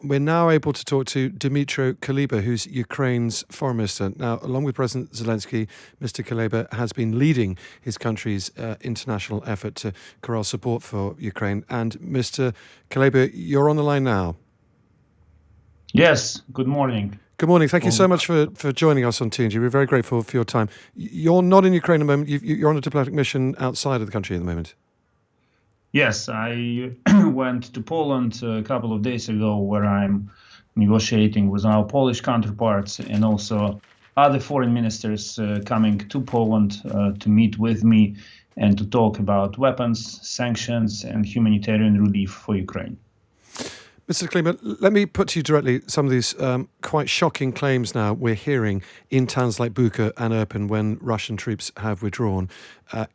we're now able to talk to Dmytro Kuleba, who's Ukraine's foreign minister. Now, along with President Zelensky, Mr. Kuleba has been leading his country's international effort to corral support for Ukraine. And Mr. Kuleba, you're on the line now. Yes, good morning. Good morning. Thank you so much for joining us on TNG. We're very grateful for your time. You're not in Ukraine at the moment. You're on a diplomatic mission outside of the country at the moment. Yes, I went to Poland a couple of days ago, where I'm negotiating with our Polish counterparts and also other foreign ministers coming to Poland to meet with me and to talk about weapons, sanctions, and humanitarian relief for Ukraine. Mr. Kuleba, let me put to you directly some of these quite shocking claims now we're hearing in towns like Bucha and Irpin when Russian troops have withdrawn.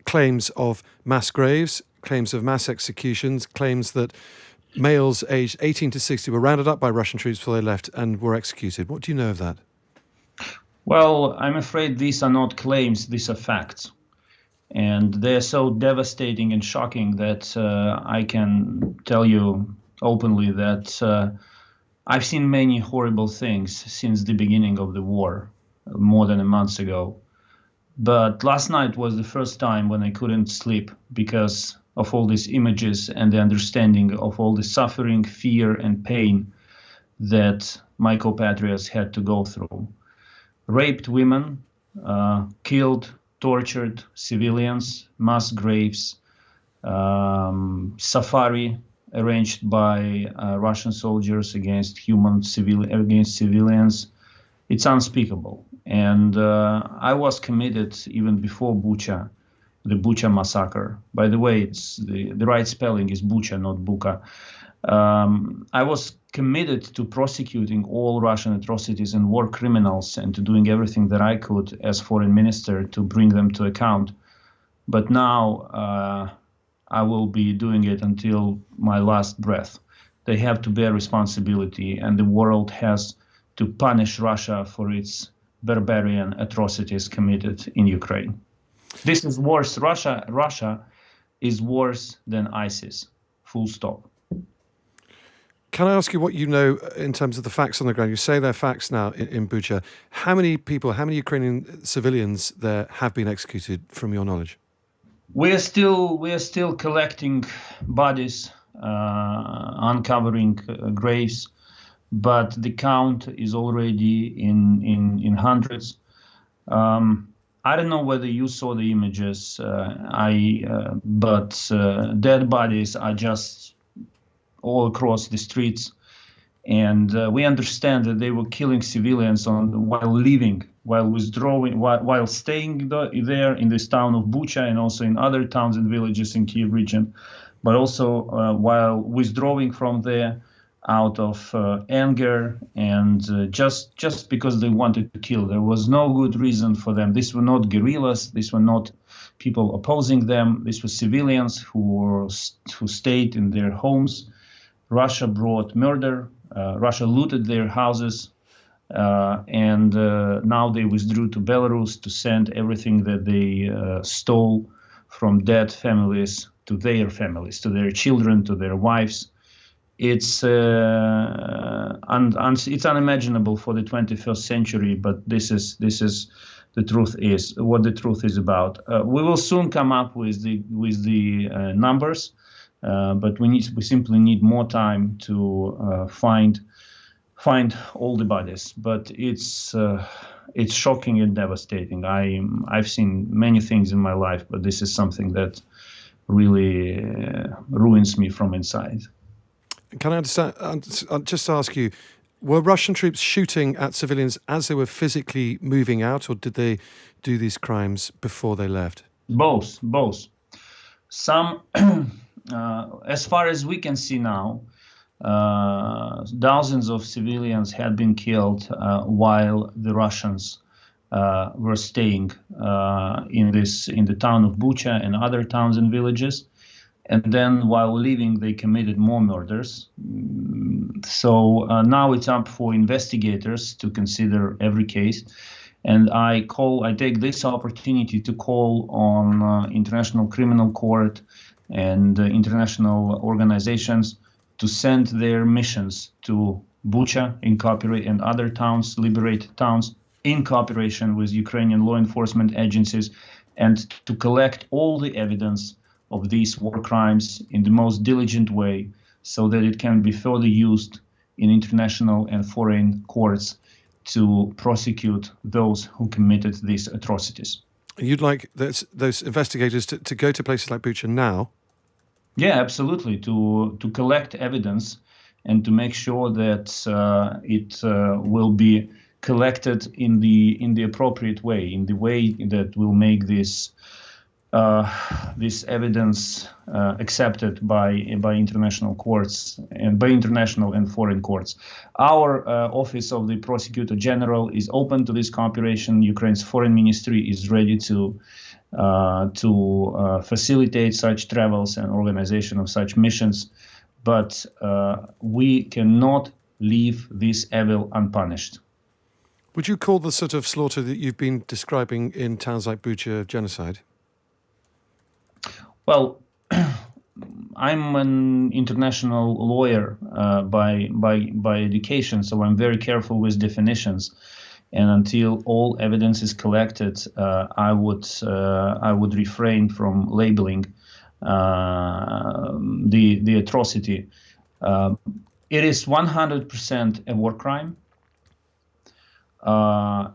Claims of mass graves, claims of mass executions, claims that males aged 18 to 60 were rounded up by Russian troops before they left and were executed. What do you know of that? Well, I'm afraid these are not claims, these are facts. And they're so devastating and shocking that I can tell you openly that I've seen many horrible things since the beginning of the war, more than a month ago. But last night was the first time when I couldn't sleep because of all these images and the understanding of all the suffering, fear, and pain that my compatriots had to go through. Raped women, killed, tortured civilians, mass graves, safari arranged by Russian soldiers against civilians. It's unspeakable. And I was committed even before Bucha, the Bucha massacre. By the way, it's the right spelling is Bucha, not Bucha. I was committed to prosecuting all Russian atrocities and war criminals and to doing everything that I could as foreign minister to bring them to account. But now I will be doing it until my last breath. They have to bear responsibility, and the world has to punish Russia for its barbarian atrocities committed in Ukraine. This is worse. Russia is worse than ISIS. Full stop. Can I ask you what you know in terms of the facts on the ground? You say they're facts now in Bucha. How many people, how many Ukrainian civilians there have been executed from your knowledge? We are still collecting bodies, uncovering graves, but the count is already in hundreds. I don't know whether you saw the images, but dead bodies are just all across the streets, and we understand that they were killing civilians while leaving, while withdrawing, while staying there in this town of Bucha and also in other towns and villages in Kyiv region, but also while withdrawing from there out of anger and just because they wanted to kill. There was no good reason for them. These were not guerrillas. These were not people opposing them. These were civilians who stayed in their homes. Russia brought murder. Russia looted their houses. And now they withdrew to Belarus to send everything that they stole from dead families to their families, to their children, to their wives. It's it's unimaginable for the 21st century, but this is the truth is what the truth is about. We will soon come up with the numbers, but we simply need more time to find all the bodies. But it's shocking and devastating. I've seen many things in my life, but this is something that really ruins me from inside. Can I understand? I'll just ask you: were Russian troops shooting at civilians as they were physically moving out, or did they do these crimes before they left? Both. Some, as far as we can see now, dozens of civilians had been killed while the Russians were staying in the town of Bucha and other towns and villages. And then while leaving, they committed more murders. So now it's up for investigators to consider every case. And I take this opportunity to call on International Criminal Court and international organizations to send their missions to Bucha and other towns, liberated towns, in cooperation with Ukrainian law enforcement agencies, and to collect all the evidence of these war crimes in the most diligent way so that it can be further used in international and foreign courts to prosecute those who committed these atrocities. You'd like those investigators to go to places like Bucha now? Yeah, absolutely. To collect evidence and to make sure that it will be collected in the appropriate way, in the way that will make this evidence accepted by international courts and by international and foreign courts. Our Office of the Prosecutor General is open to this cooperation. Ukraine's Foreign Ministry is ready to facilitate such travels and organization of such missions, but we cannot leave this evil unpunished. Would you call the sort of slaughter that you've been describing in towns like Bucha genocide? Well, I'm an international lawyer by education, so I'm very careful with definitions. And until all evidence is collected, I would refrain from labeling the atrocity. It is 100% a war crime.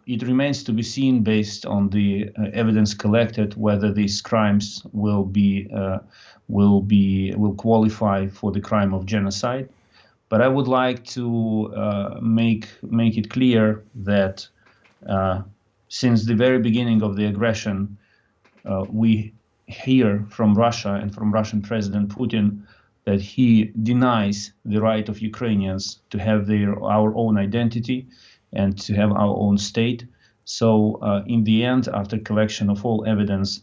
It remains to be seen, based on the evidence collected, whether these crimes will qualify for the crime of genocide. But I would like to make it clear that since the very beginning of the aggression, we hear from Russia and from Russian President Putin that he denies the right of Ukrainians to have our own identity and to have our own state. So in the end, after collection of all evidence,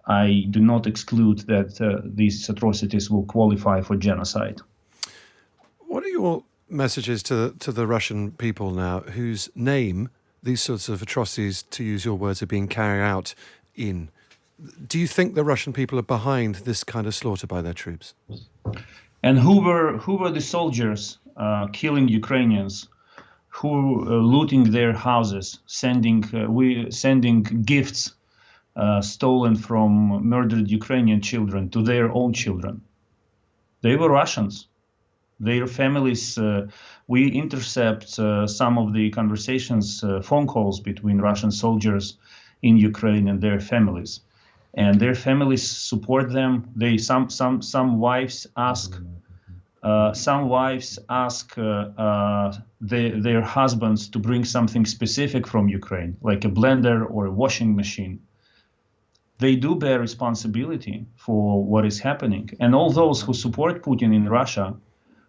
I do not exclude that these atrocities will qualify for genocide. What are your messages to the Russian people now, whose name these sorts of atrocities, to use your words, are being carried out in? Do you think the Russian people are behind this kind of slaughter by their troops? And who were the soldiers killing Ukrainians, who looting their houses, sending gifts stolen from murdered Ukrainian children to their own children? They were Russians. Their families, we intercept some of the conversations, phone calls between Russian soldiers in Ukraine and their families. And their families support them. Some wives ask their husbands to bring something specific from Ukraine, like a blender or a washing machine. They do bear responsibility for what is happening. And all those who support Putin in Russia,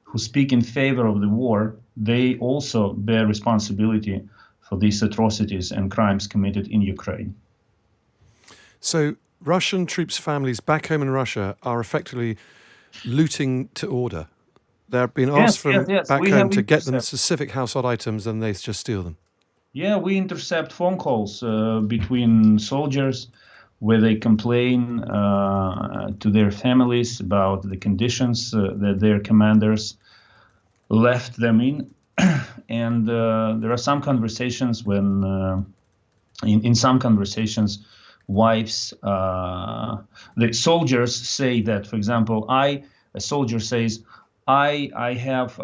who speak in favor of the war, they also bear responsibility for these atrocities and crimes committed in Ukraine. So Russian troops' families back home in Russia are effectively looting to order. They're being asked back home to get them specific household items, and they just steal them. Yeah, we intercept phone calls between soldiers where they complain to their families about the conditions that their commanders left them in. And there are some conversations when, in some conversations, wives, the soldiers say that, for example, a soldier says, I have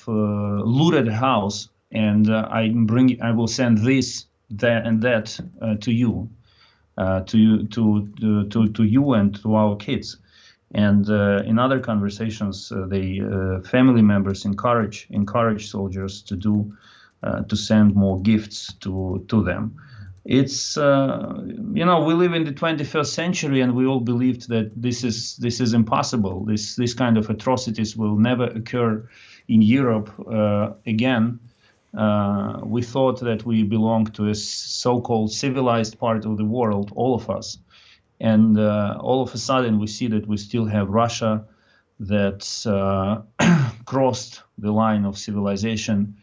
looted a house, and I will send this, that, and that to you. To you and to our kids. And in other conversations, the family members encourage soldiers to send more gifts to them. It's we live in the 21st century, and we all believed that this is impossible. This kind of atrocities will never occur in Europe again. We thought that we belonged to a so-called civilized part of the world, all of us. And all of a sudden, we see that we still have Russia that crossed the line of civilization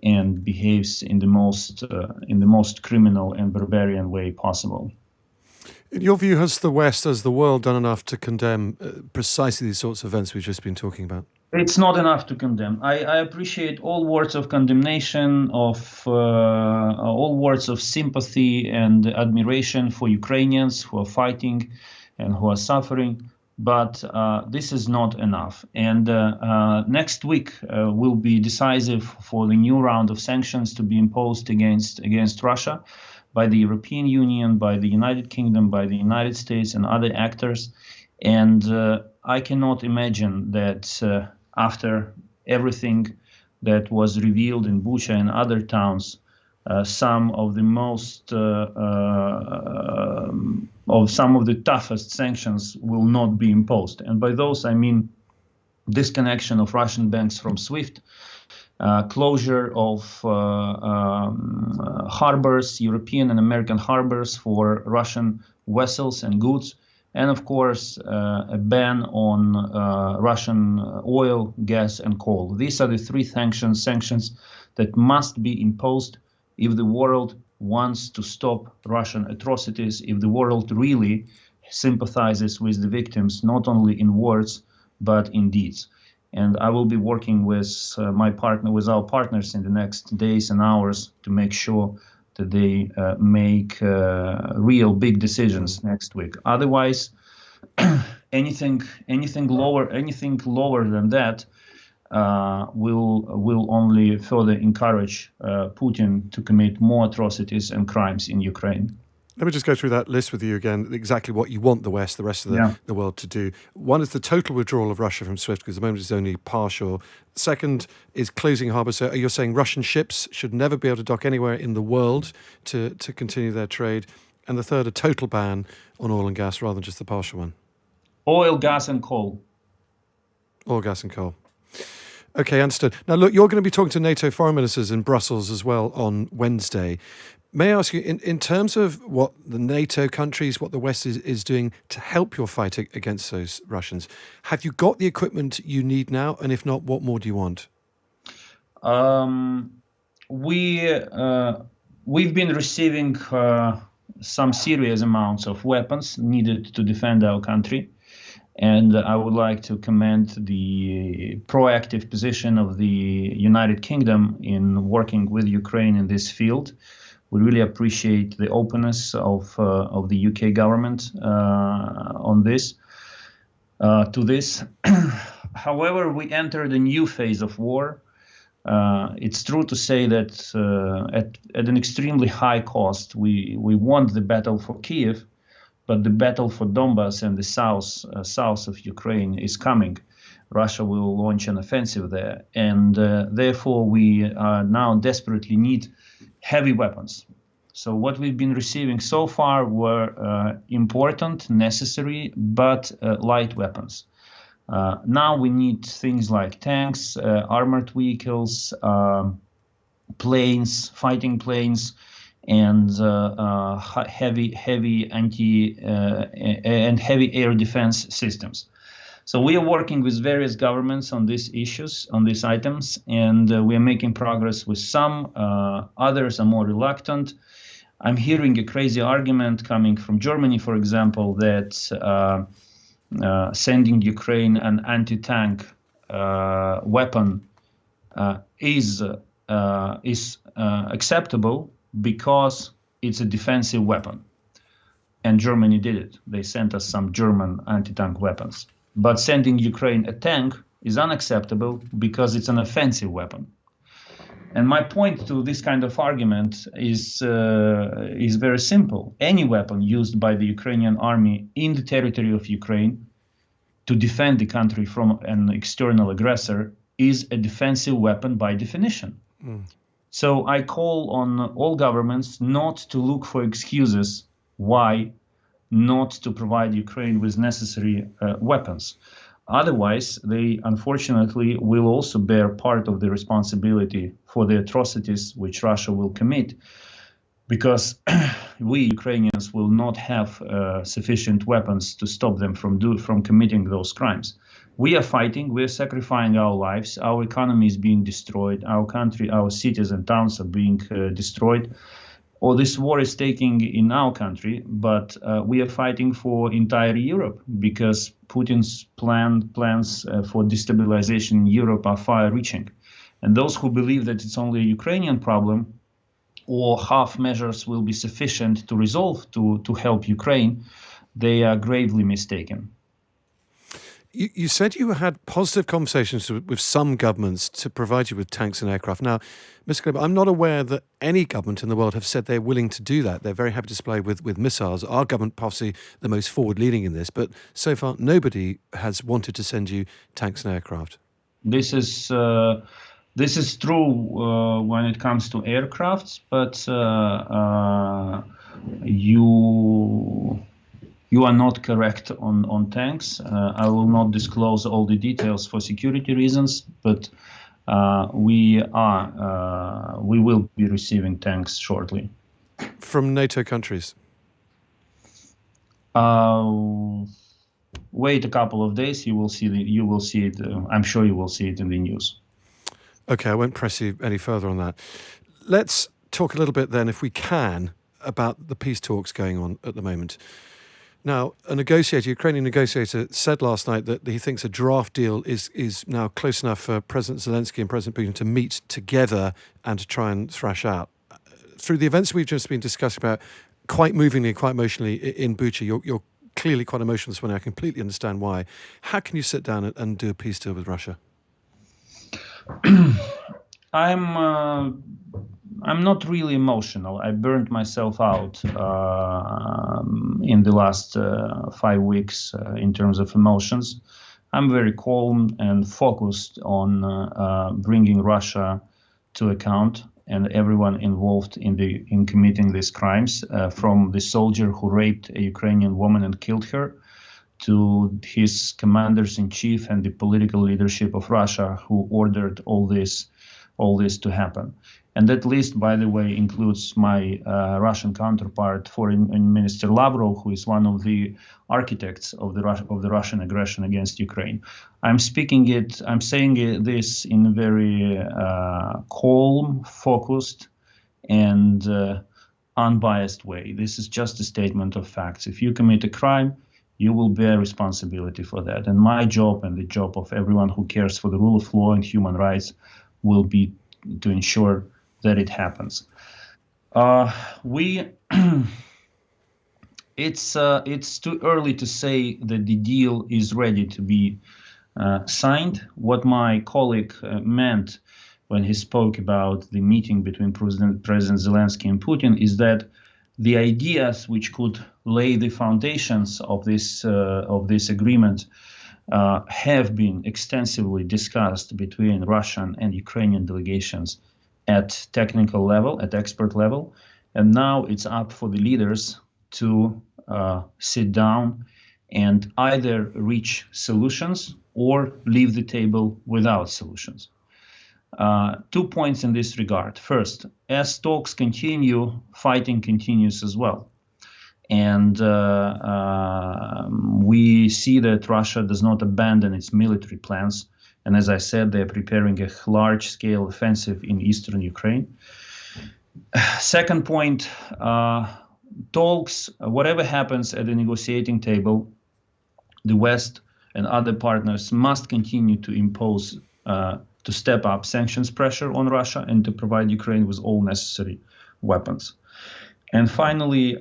and behaves in the most criminal and barbarian way possible. In your view, has the West, has the world done enough to condemn precisely these sorts of events we've just been talking about? It's not enough to condemn. I appreciate all words of condemnation, of all words of sympathy and admiration for Ukrainians who are fighting and who are suffering, but this is not enough. And next week will be decisive for the new round of sanctions to be imposed against Russia by the European Union, by the United Kingdom, by the United States, and other actors. And I cannot imagine that after everything that was revealed in Bucha and other towns, some of the toughest sanctions will not be imposed. And by those, I mean disconnection of Russian banks from SWIFT, closure of harbors, European and American harbors for Russian vessels and goods, and of course, a ban on Russian oil, gas, and coal. These are the three sanctions that must be imposed if the world wants to stop Russian atrocities, if the world really sympathizes with the victims, not only in words, but in deeds. And I will be working with with our partners in the next days and hours to make sure that they make real big decisions next week. Otherwise, anything lower than that will only further encourage Putin to commit more atrocities and crimes in Ukraine. Let me just go through that list with you again, exactly what you want the rest of the world to do. One is the total withdrawal of Russia from SWIFT, because at the moment it's only partial. Second is closing harbours. So you're saying Russian ships should never be able to dock anywhere in the world to continue their trade. And the third, a total ban on oil and gas rather than just the partial one. Oil, gas, and coal. Oil, gas, and coal. Okay, understood. Now, look, you're going to be talking to NATO foreign ministers in Brussels as well on Wednesday. May I ask you, in terms of what the NATO countries, what the West is doing to help your fight against those Russians, have you got the equipment you need now? And if not, what more do you want? We've been receiving some serious amounts of weapons needed to defend our country. And I would like to commend the proactive position of the United Kingdom in working with Ukraine in this field. We really appreciate the openness of the UK government on this. To this, however, we entered a new phase of war. It's true to say that at an extremely high cost, we won the battle for Kiev, but the battle for Donbas and the south of Ukraine is coming. Russia will launch an offensive there, and therefore we now desperately need heavy weapons. So what we've been receiving so far were important, necessary, but light weapons. Now we need things like tanks, armored vehicles, planes, fighting planes, and heavy heavy air defense systems. So we are working with various governments on these issues, on these items, and we are making progress with some. Others are more reluctant. I'm hearing a crazy argument coming from Germany, for example, that sending Ukraine an anti-tank weapon is acceptable because it's a defensive weapon. And Germany did it. They sent us some German anti-tank weapons. But sending Ukraine a tank is unacceptable because it's an offensive weapon. And my point to this kind of argument is very simple. Any weapon used by the Ukrainian army in the territory of Ukraine to defend the country from an external aggressor is a defensive weapon by definition. So I call on all governments not to look for excuses why not to provide Ukraine with necessary weapons. Otherwise, they unfortunately will also bear part of the responsibility for the atrocities which Russia will commit, because we Ukrainians will not have sufficient weapons to stop them from committing those crimes. We are fighting, we are sacrificing our lives, our economy is being destroyed, our country, our cities and towns are being destroyed. or this war is taking in our country, but we are fighting for entire Europe because Putin's plans for destabilization in Europe are far-reaching. And those who believe that it's only a Ukrainian problem or half measures will be sufficient to resolve to help Ukraine, they are gravely mistaken. You said you had positive conversations with some governments to provide you with tanks and aircraft. Now, Mr. Kuleba, I'm not aware that any government in the world have said they're willing to do that. They're very happy to supply with missiles. Our government possibly the most forward-leaning in this, but so far nobody has wanted to send you tanks and aircraft. This is true when it comes to aircrafts, but you are not correct on tanks. I will not disclose all the details for security reasons, but we will be receiving tanks shortly. From NATO countries? Wait a couple of days, you will see it. I'm sure you will see it in the news. Okay, I won't press you any further on that. Let's talk a little bit then, if we can, about the peace talks going on at the moment. Now, a Ukrainian negotiator, said last night that he thinks a draft deal is now close enough for President Zelensky and President Putin to meet together and to try and thrash out. Through the events we've just been discussing about, quite movingly, quite emotionally in Bucha, you're clearly quite emotional this morning. I completely understand why. How can you sit down and do a peace deal with Russia? I'm not really emotional. I burned myself out in the last 5 weeks in terms of emotions. I'm very calm and focused on bringing Russia to account and everyone involved in committing these crimes, from the soldier who raped a Ukrainian woman and killed her, to his commanders-in-chief and the political leadership of Russia who ordered all this to happen. And that list, by the way, includes my Russian counterpart, Foreign Minister Lavrov, who is one of the architects of the Russian aggression against Ukraine. I'm saying this in a very calm, focused, and unbiased way. This is just a statement of facts. If you commit a crime, you will bear responsibility for that. And my job and the job of everyone who cares for the rule of law and human rights will be to ensure that it happens. It's too early to say that the deal is ready to be signed. What my colleague meant when he spoke about the meeting between President Zelensky and Putin is that the ideas which could lay the foundations of this agreement have been extensively discussed between Russian and Ukrainian delegations at technical level, at expert level, and now it's up for the leaders to sit down and either reach solutions or leave the table without solutions. 2 points in this regard. First, as talks continue, fighting continues as well. And we see that Russia does not abandon its military plans. And as I said, they're preparing a large-scale offensive in eastern Ukraine. Second point, talks, whatever happens at the negotiating table, the West and other partners must continue to impose, to step up sanctions pressure on Russia and to provide Ukraine with all necessary weapons. And finally,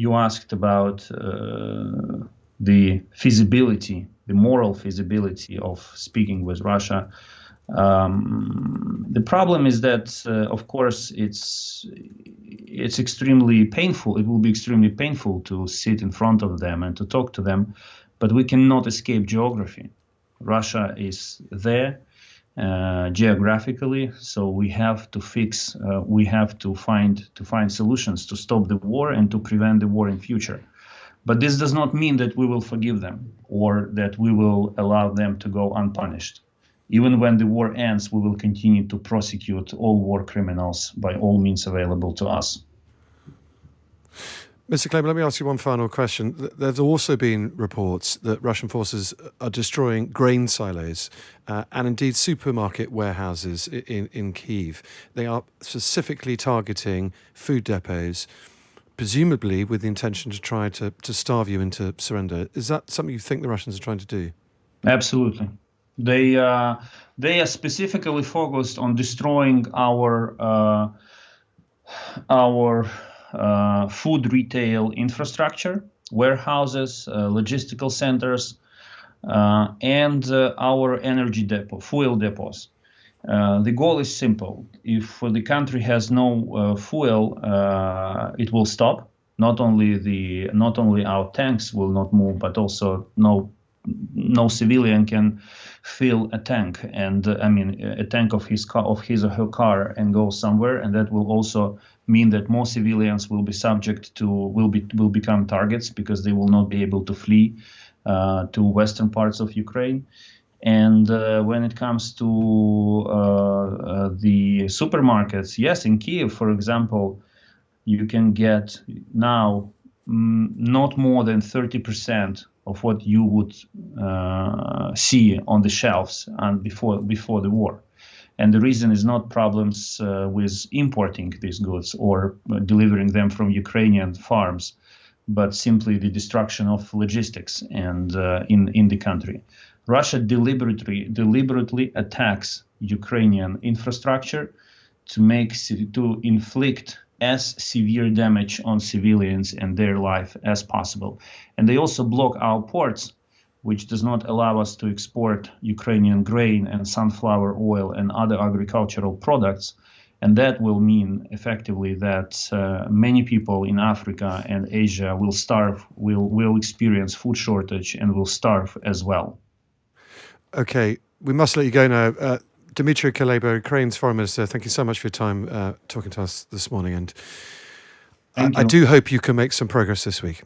you asked about the feasibility, the moral feasibility of speaking with Russia. The problem is that, of course, it's extremely painful. It will be extremely painful to sit in front of them and to talk to them, but we cannot escape geography. Russia is there geographically, so we have to find solutions to stop the war and to prevent the war in future. But this does not mean that we will forgive them or that we will allow them to go unpunished. Even when the war ends, we will continue to prosecute all war criminals by all means available to us. Mr. Kuleba, let me ask you one final question. There's also been reports that Russian forces are destroying grain silos and indeed supermarket warehouses in Kyiv. They are specifically targeting food depots, presumably with the intention to try to starve you into surrender. Is that something you think the Russians are trying to do? Absolutely. They are specifically focused on destroying our food retail infrastructure, warehouses, logistical centers, and our energy fuel depots. The goal is simple. If the country has no fuel, it will stop. Not only our tanks will not move, but also no civilian can fill a tank, and a tank of his or her car, and go somewhere, and that will also mean that more civilians will be subject to will become targets, because they will not be able to flee to western parts of Ukraine. And when it comes to the supermarkets, yes, in Kyiv, for example, you can get now not more than 30% of what you would see on the shelves and before the war. And the reason is not problems with importing these goods or delivering them from Ukrainian farms, but simply the destruction of logistics and in the country. Russia deliberately attacks Ukrainian infrastructure to inflict as severe damage on civilians and their life as possible. And they also block our ports, which does not allow us to export Ukrainian grain and sunflower oil and other agricultural products. And that will mean effectively that many people in Africa and Asia will starve, will experience food shortage, and will starve as well. Okay, we must let you go now. Dmytro Kuleba, Ukraine's foreign minister, thank you so much for your time talking to us this morning. And I do hope you can make some progress this week.